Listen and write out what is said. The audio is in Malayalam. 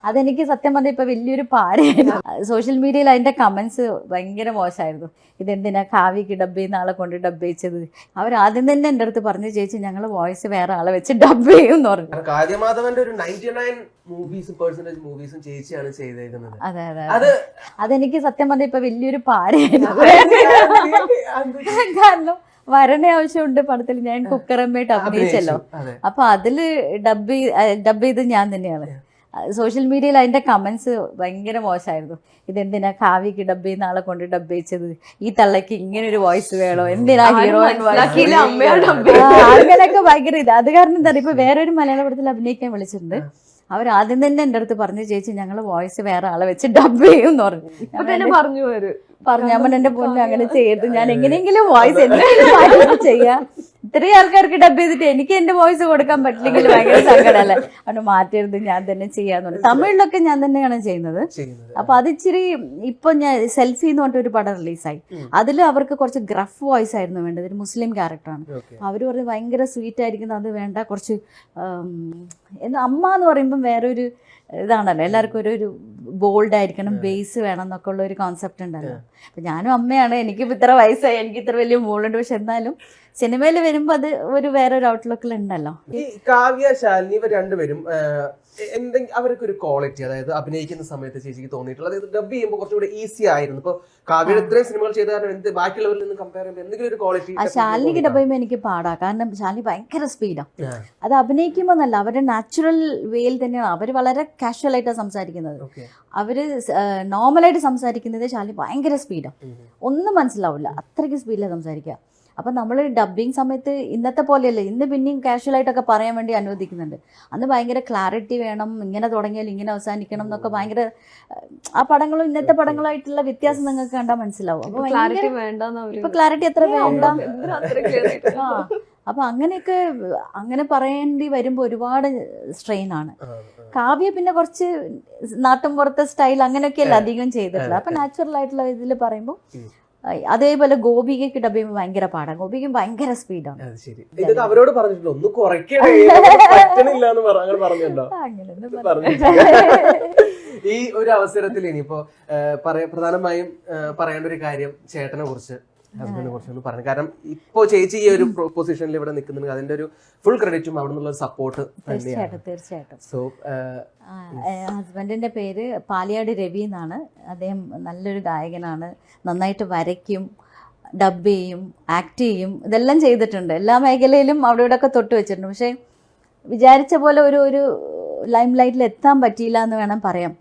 അതെനിക്ക് സത്യം പറഞ്ഞാൽ ഇപ്പൊ വലിയൊരു പാരയായിരുന്നു. സോഷ്യൽ മീഡിയയിൽ അതിന്റെ കമന്റ്സ് ഭയങ്കര മോശമായിരുന്നു. ഇതെന്തിനാ കാവ്യക്ക് ഡബ് ചെയ്യുന്ന ആളെ കൊണ്ട് ഡബ് ചെയ്യിച്ചത്. അവർ ആദ്യം തന്നെ എൻ്റെ അടുത്ത് പറഞ്ഞു, ചേച്ചി ഞങ്ങൾ വോയിസ് വേറെ ആളെ വെച്ച് ഡബ് ചെയ്യും എന്ന് പറഞ്ഞു. കാവ്യമാധവന്റെ ഒരു 99% മൂവീസും ചേച്ചിയാണ് ചെയ്തേക്കുന്നത്. അതെ അതെ അതെനിക്ക് സത്യം പറഞ്ഞാൽ ഇപ്പൊ വലിയൊരു പാരയായിരുന്നു. കാരണം വരണ ആവശ്യമുണ്ട് പടത്തിൽ. ഞാൻ കുക്കറമ്മയായിട്ട് അഭിനയിച്ചല്ലോ. അപ്പൊ അതില് ഡബ് ചെയ്ത് ഞാൻ തന്നെയാണ്. സോഷ്യൽ മീഡിയയിൽ അതിന്റെ കമന്റ്സ് ഭയങ്കര മോശമായിരുന്നു. ഇതെന്തിനാ കാവ്യക്ക് ഡബ് ചെയ്യുന്ന ആളെ കൊണ്ട് ഡബ് ചെയ്യിച്ചത്, ഈ തള്ളക്ക് ഇങ്ങനെ ഒരു വോയിസ് വേണോ, എന്തിനാ ഹീറോയിൻ അങ്ങനെയൊക്കെ ഭയങ്കര ഇത്. അത് കാരണം എന്താ പറയുക, ഇപ്പൊ വേറൊരു മലയാള പടത്തിൽ അഭിനയിക്കാൻ വിളിച്ചിട്ടുണ്ട്. അവർ ആദ്യം തന്നെ എൻ്റെ അടുത്ത് പറഞ്ഞു, ചേച്ചി ഞങ്ങൾ വോയിസ് വേറെ ആളെ വെച്ച് ഡബ് ചെയ്യും എന്ന് പറഞ്ഞു. ഞാൻ എന്റെ പൊന്നു അങ്ങനെ ചെയ്യരുത്, ഞാൻ എങ്ങനെയെങ്കിലും വോയിസ് എന്തെങ്കിലും ചെയ്യാം. ഇത്രയും ആൾക്കാർക്ക് ഡബ് ചെയ്തിട്ട് എനിക്ക് എന്റെ വോയിസ് കൊടുക്കാൻ പറ്റില്ലെങ്കിൽ ഭയങ്കര സങ്കടമല്ലേ. അവിടെ മാറ്റരുത്, ഞാൻ തന്നെ ചെയ്യാന്ന് പറഞ്ഞു. തമിഴിലൊക്കെ ഞാൻ തന്നെയാണ് ചെയ്യുന്നത്. അപ്പൊ അത് ഇച്ചിരി ഇപ്പൊ ഞാൻ സെൽഫി എന്ന് പറഞ്ഞിട്ട് ഒരു പടം റിലീസായി. അതിൽ അവർക്ക് കുറച്ച് ഗ്രഫ് വോയിസ് ആയിരുന്നു വേണ്ടത്. ഒരു മുസ്ലിം ക്യാരക്ടറാണ്. അവര് പറഞ്ഞ് ഭയങ്കര സ്വീറ്റ് ആയിരിക്കുന്നത്, അത് വേണ്ട, കുറച്ച് അമ്മ എന്ന് പറയുമ്പോൾ വേറൊരു ഇതാണല്ലോ, എല്ലാവർക്കും ഒരു ബോൾഡ് ആയിരിക്കണം, ബേസ് വേണം എന്നൊക്കെ ഉള്ള ഒരു കോൺസെപ്റ്റ് ഉണ്ടല്ലോ. അപ്പൊ ഞാനും അമ്മയാണ്, എനിക്കിപ്പോൾ ഇത്ര വയസ്സായി, എനിക്ക് ഇത്ര വലിയ മോളുണ്ട്. പക്ഷെ എന്നാലും സിനിമയിൽ വരുമ്പോൾ അത് ഒരു വേറൊരു ഔട്ട്ലുക്കിൽ ഉണ്ടല്ലോ. ഈ കാവ്യ, ശാലിനി ഇവർ രണ്ടുപേരും എന്തെങ്കിലും അവർക്ക് ഒരു ക്വാളിറ്റി, അതായത് അഭിനയിക്കുന്ന സമയത്ത് ചേച്ചിക്ക് തോന്നിയിട്ടുള്ളത്, അതായത് ഡബ് ചെയ്യുമ്പോൾ കുറച്ചുകൂടെ ഈസി ആയിരുന്നു. ഇപ്പൊ കാവ്യയുടെ ഇത്രയും സിനിമകൾ ചെയ്ത കാരണം ബാക്കിയുള്ളവരിൽ നിന്ന് കമ്പയർ ചെയ്യുമ്പോൾ എന്തെങ്കിലും ഒരു ക്വാളിറ്റി? ശാലിനിക്ക് ഡബ് ചെയ്യുമ്പോൾ എനിക്ക് പാടാം. കാരണം ശാലിനി ഭയങ്കര സ്പീഡാണ്. അത് അഭിനയിക്കുമ്പോൾ നല്ല അവരുടെ നാച്ചുറൽ വേയിൽ തന്നെയാണ്. അവർ വളരെ കാഷ്വൽ ആയിട്ടാണ് സംസാരിക്കുന്നത്. അവര് നോർമലായിട്ട് സംസാരിക്കുന്നത് ശാലിനി ഭയങ്കര സ്പീഡാണ്. ഒന്നും മനസ്സിലാവില്ല, അത്രയ്ക്ക് സ്പീഡിലാണ് സംസാരിക്കുക. അപ്പം നമ്മൾ ഡബ്ബിങ് സമയത്ത് ഇന്നത്തെ പോലെയല്ലേ, ഇന്ന് പിന്നെയും കാഷ്വലായിട്ടൊക്കെ പറയാൻ വേണ്ടി അനുവദിക്കുന്നുണ്ട്. അന്ന് ഭയങ്കര ക്ലാരിറ്റി വേണം, ഇങ്ങനെ തുടങ്ങിയാൽ ഇങ്ങനെ അവസാനിക്കണം എന്നൊക്കെ ഭയങ്കര. ആ പടങ്ങളും ഇന്നത്തെ പടങ്ങളായിട്ടുള്ള വ്യത്യാസം നിങ്ങൾക്ക് കണ്ടാൽ മനസ്സിലാവും. അപ്പൊ ഇപ്പൊ ക്ലാരിറ്റി എത്ര വേണ്ട. അപ്പൊ അങ്ങനെയൊക്കെ അങ്ങനെ പറയേണ്ടി വരുമ്പോൾ ഒരുപാട് സ്ട്രെയിൻ ആണ്. കാവ്യ പിന്നെ കുറച്ച് നാട്ടും പുറത്തെ സ്റ്റൈൽ അങ്ങനെയൊക്കെയല്ല അധികം ചെയ്തിട്ടുള്ളത്. അപ്പൊ നാച്ചുറൽ ആയിട്ടുള്ള ഇതിൽ പറയുമ്പോൾ. അതേപോലെ ഗോപികയ്ക്ക് ഡബ് ചെയ്യുമ്പോൾ ഭയങ്കര പാടാണ്. ഗോപിക്കും ഭയങ്കര സ്പീഡാണ്. അവരോട് പറഞ്ഞിട്ടുണ്ടോ ഒന്ന് ഈ ഒരു അവസരത്തിൽ ഇനിയിപ്പോ പ്രധാനമായും പറയേണ്ട ഒരു കാര്യം ചേട്ടനെ കുറിച്ച്, ഹസ്ബൻഡിനെ കുറിച്ചൊന്ന് പറഞ്ഞു. കാരണം ഇപ്പോ ചേച്ചി ഈ ഒരു പൊസിഷനിൽ ഇവിടെ നിൽക്കുന്നുണ്ടെങ്കിൽ അതിന്റെ ഒരു ഫുൾ ക്രെഡിറ്റും അവിടെ നിന്നുള്ള സപ്പോർട്ട് തന്നെയാണ്. തീർച്ചയായിട്ടും. സോ ഹസ്ബൻഡിന്റെ പേര് പാലിയാട് രവി എന്നാണ്. അദ്ദേഹം നല്ലൊരു ഗായകനാണ്. നന്നായിട്ട് വരയ്ക്കും, ഡബ് ചെയ്യും, ആക്ട് ചെയ്യും, ഇതെല്ലാം ചെയ്തിട്ടുണ്ട്. എല്ലാ മേഖലയിലും അവിടെ ഇവിടെ ഒക്കെ തൊട്ട് വെച്ചിട്ടുണ്ട്. പക്ഷെ വിചാരിച്ച പോലെ ഒരു ലൈം ലൈറ്റിൽ എത്താൻ പറ്റിയില്ല എന്ന് വേണം പറയാം.